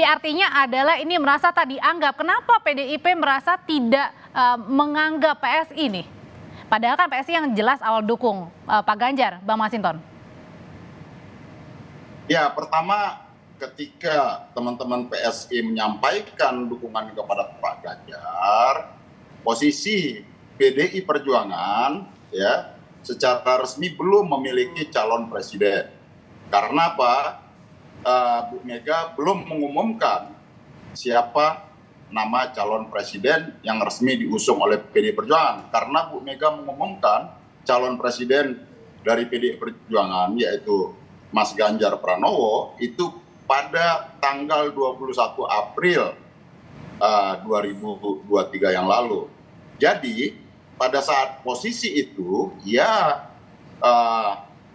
Jadi artinya adalah ini merasa tak dianggap. Kenapa PDIP merasa tidak menganggap PSI nih? Padahal kan PSI yang jelas awal dukung Pak Ganjar, Bang Masinton. Ya, pertama ketika teman-teman PSI menyampaikan dukungan kepada Pak Ganjar, posisi PDI Perjuangan ya secara resmi belum memiliki calon presiden. Karena apa? Bu Mega belum mengumumkan siapa nama calon presiden yang resmi diusung oleh PDI Perjuangan. Karena Bu Mega mengumumkan calon presiden dari PDI Perjuangan yaitu Mas Ganjar Pranowo itu pada tanggal 21 April 2023 yang lalu. Jadi pada saat posisi itu ya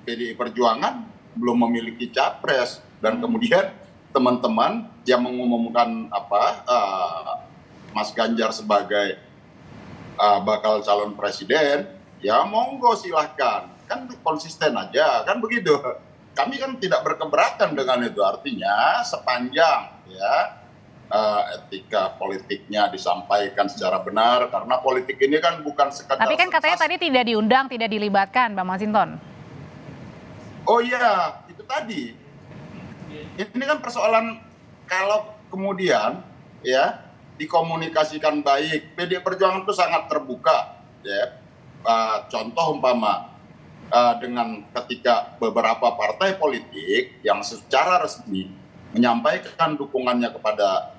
PDI Perjuangan belum memiliki capres. Dan kemudian teman-teman yang mengumumkan Mas Ganjar sebagai bakal calon presiden, ya monggo silahkan, kan konsisten aja, kan begitu. Kami kan tidak berkeberatan dengan itu, artinya sepanjang ya etika politiknya disampaikan secara benar, karena politik ini kan bukan sekadar. Tapi kan katanya tadi tidak diundang, tidak dilibatkan, Bang Masinton. Oh iya, itu tadi. Ini kan persoalan kalau kemudian ya dikomunikasikan baik, PDI Perjuangan itu sangat terbuka ya. Contoh umpama dengan ketika beberapa partai politik yang secara resmi menyampaikan dukungannya kepada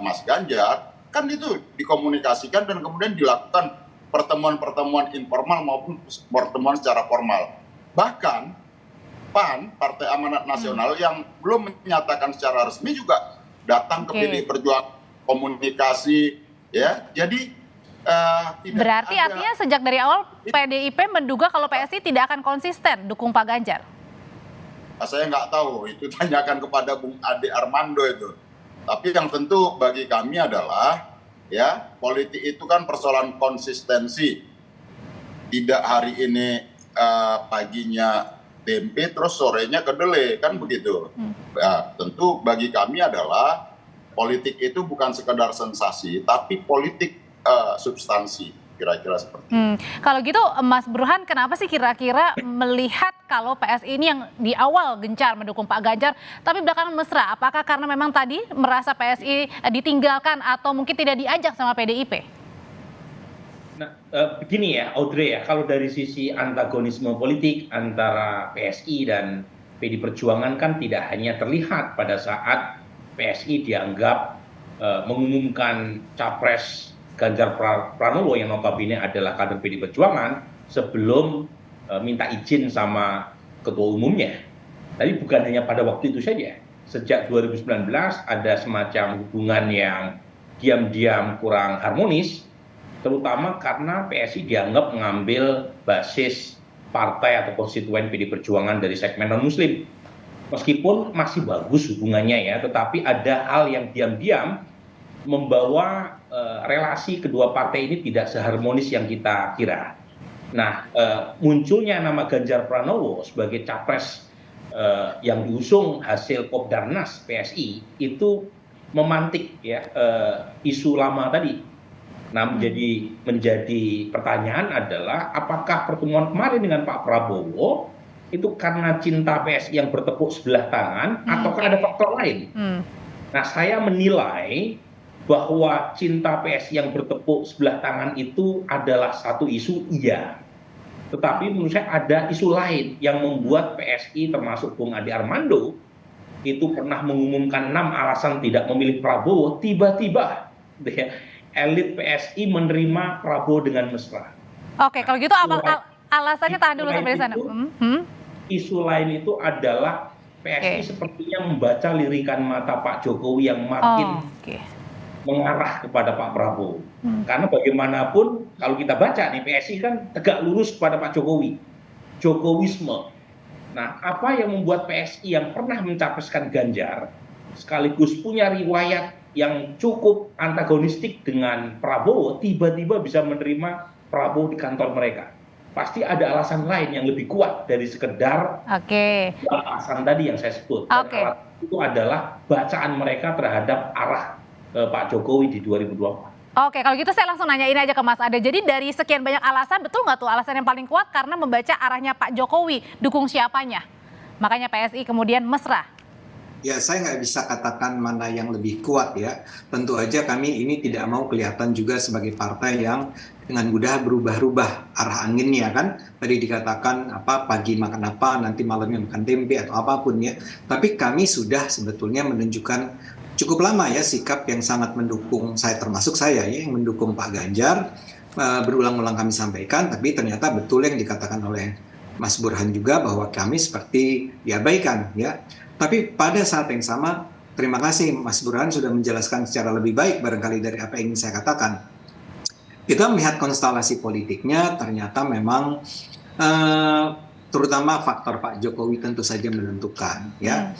Mas Ganjar, kan itu dikomunikasikan dan kemudian dilakukan pertemuan-pertemuan informal maupun pertemuan secara formal. Bahkan PAN, Partai Amanat Nasional yang belum menyatakan secara resmi juga datang ke PDI Perjuangan, komunikasi ya. Jadi berarti artinya sejak dari awal PDIP menduga kalau PSI tidak akan konsisten dukung Pak Ganjar. Saya nggak tahu, itu tanyakan kepada Bung Ade Armando itu. Tapi yang tentu bagi kami adalah ya politik itu kan persoalan konsistensi. Tidak hari ini paginya tempe terus sorenya kedelai, kan begitu. Ya, tentu bagi kami adalah politik itu bukan sekedar sensasi, tapi politik substansi, kira-kira seperti itu. Kalau gitu Mas Burhan, kenapa sih kira-kira melihat kalau PSI ini yang di awal gencar mendukung Pak Ganjar, tapi belakangan mesra? Apakah karena memang tadi merasa PSI ditinggalkan atau mungkin tidak diajak sama PDIP? Nah, begini ya, Audrey ya, kalau dari sisi antagonisme politik antara PSI dan PDI Perjuangan kan tidak hanya terlihat pada saat PSI dianggap mengumumkan capres Ganjar Pranowo yang notabene adalah kader PDI Perjuangan sebelum minta izin sama ketua umumnya. Tapi bukan hanya pada waktu itu saja. Sejak 2019 ada semacam hubungan yang diam-diam kurang harmonis, terutama karena PSI dianggap mengambil basis partai atau konstituen PDI Perjuangan dari segmen non-muslim. Meskipun masih bagus hubungannya ya, tetapi ada hal yang diam-diam membawa relasi kedua partai ini tidak seharmonis yang kita kira. Nah, munculnya nama Ganjar Pranowo sebagai capres yang diusung hasil Kopdarnas PSI itu memantik ya isu lama tadi. Nah, menjadi pertanyaan adalah apakah pertemuan kemarin dengan Pak Prabowo itu karena cinta PSI yang bertepuk sebelah tangan ataukah ada faktor lain? Nah, saya menilai bahwa cinta PSI yang bertepuk sebelah tangan itu adalah satu isu, iya. Tetapi menurut saya ada isu lain yang membuat PSI termasuk Bung Ade Armando itu pernah mengumumkan 6 alasan tidak memilih Prabowo, tiba-tiba elit PSI menerima Prabowo dengan mesra. Oke, kalau gitu alasannya tahan dulu sampai di sana. Isu lain itu adalah PSI sepertinya membaca lirikan mata Pak Jokowi yang makin mengarah kepada Pak Prabowo. Karena bagaimanapun kalau kita baca nih PSI kan tegak lurus kepada Pak Jokowi. Jokowisme. Nah, apa yang membuat PSI yang pernah mencapreskan Ganjar sekaligus punya riwayat yang cukup antagonistik dengan Prabowo tiba-tiba bisa menerima Prabowo di kantor mereka? pasti ada alasan lain yang lebih kuat dari sekedar alasan tadi yang saya sebut. Dan alasan itu adalah bacaan mereka terhadap arah Pak Jokowi di 2024. Oke, kalau gitu saya langsung nanya ini aja ke Mas Ade. Jadi dari sekian banyak alasan, betul nggak tuh alasan yang paling kuat karena membaca arahnya Pak Jokowi, dukung siapanya? Makanya PSI kemudian mesra. Ya, saya nggak bisa katakan mana yang lebih kuat ya. Tentu aja kami ini tidak mau kelihatan juga sebagai partai yang dengan mudah berubah-ubah arah anginnya kan. Tadi dikatakan pagi makan apa, nanti malamnya makan tempe atau apapun ya. Tapi kami sudah sebetulnya menunjukkan cukup lama ya sikap yang sangat mendukung saya, termasuk saya ya, yang mendukung Pak Ganjar. Berulang-ulang kami sampaikan, tapi ternyata betul yang dikatakan oleh Mas Burhan juga bahwa kami seperti diabaikan ya. Tapi pada saat yang sama, terima kasih Mas Burhan sudah menjelaskan secara lebih baik barangkali dari apa yang ingin saya katakan. Kita melihat konstelasi politiknya ternyata memang terutama faktor Pak Jokowi tentu saja menentukan ya.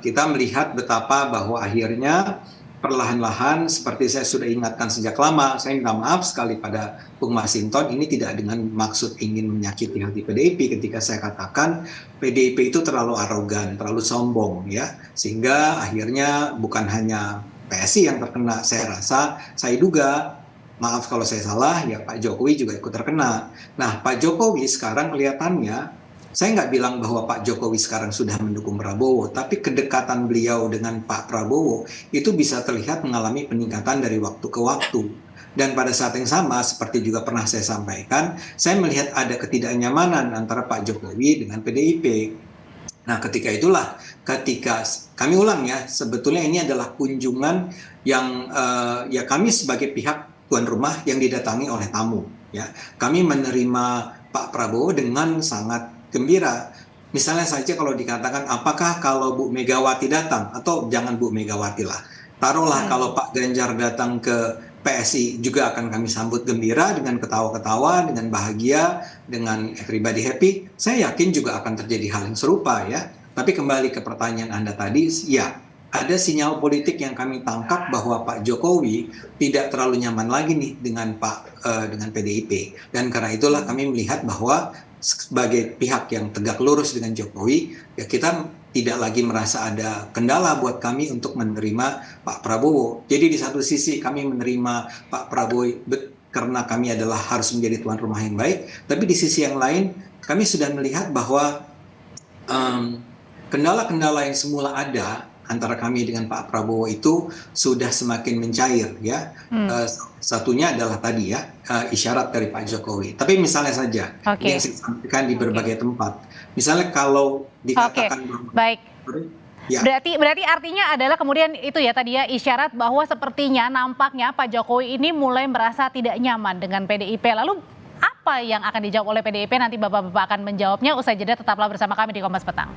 Kita melihat betapa bahwa akhirnya perlahan-lahan seperti saya sudah ingatkan sejak lama, saya minta maaf sekali pada Bung Masinton, ini tidak dengan maksud ingin menyakiti hati PDIP ketika saya katakan PDIP itu terlalu arogan, terlalu sombong ya, sehingga akhirnya bukan hanya PSI yang terkena, saya rasa, saya duga, maaf kalau saya salah, ya Pak Jokowi juga ikut terkena. Nah, Pak Jokowi sekarang kelihatannya, saya nggak bilang bahwa Pak Jokowi sekarang sudah mendukung Prabowo, tapi kedekatan beliau dengan Pak Prabowo itu bisa terlihat mengalami peningkatan dari waktu ke waktu. Dan pada saat yang sama, seperti juga pernah saya sampaikan, saya melihat ada ketidaknyamanan antara Pak Jokowi dengan PDIP. Nah, ketika itulah, ketika kami ulang ya, sebetulnya ini adalah kunjungan yang ya kami sebagai pihak tuan rumah yang didatangi oleh tamu. Ya, kami menerima Pak Prabowo dengan sangat gembira. Misalnya saja kalau dikatakan apakah kalau Bu Megawati datang, atau jangan Bu Megawati lah, taruhlah kalau Pak Ganjar datang ke PSI juga akan kami sambut gembira dengan ketawa-ketawa, dengan bahagia, dengan everybody happy. Saya yakin juga akan terjadi hal yang serupa ya. Tapi kembali ke pertanyaan Anda tadi, ya ada sinyal politik yang kami tangkap bahwa Pak Jokowi tidak terlalu nyaman lagi nih dengan dengan PDIP. Dan karena itulah kami melihat bahwa sebagai pihak yang tegak lurus dengan Jokowi, ya kita tidak lagi merasa ada kendala buat kami untuk menerima Pak Prabowo. Jadi di satu sisi kami menerima Pak Prabowo karena kami adalah harus menjadi tuan rumah yang baik, tapi di sisi yang lain kami sudah melihat bahwa kendala-kendala yang semula ada antara kami dengan Pak Prabowo itu sudah semakin mencair ya. Satunya adalah tadi ya isyarat dari Pak Jokowi. Tapi misalnya saja yang saya sampaikan di berbagai tempat. Misalnya kalau dikatakan baik. Ya. Berarti artinya adalah kemudian itu ya tadi ya isyarat bahwa sepertinya nampaknya Pak Jokowi ini mulai merasa tidak nyaman dengan PDIP. Lalu apa yang akan dijawab oleh PDIP? Nanti Bapak-bapak akan menjawabnya. Usai jeda tetaplah bersama kami di Kompas Petang.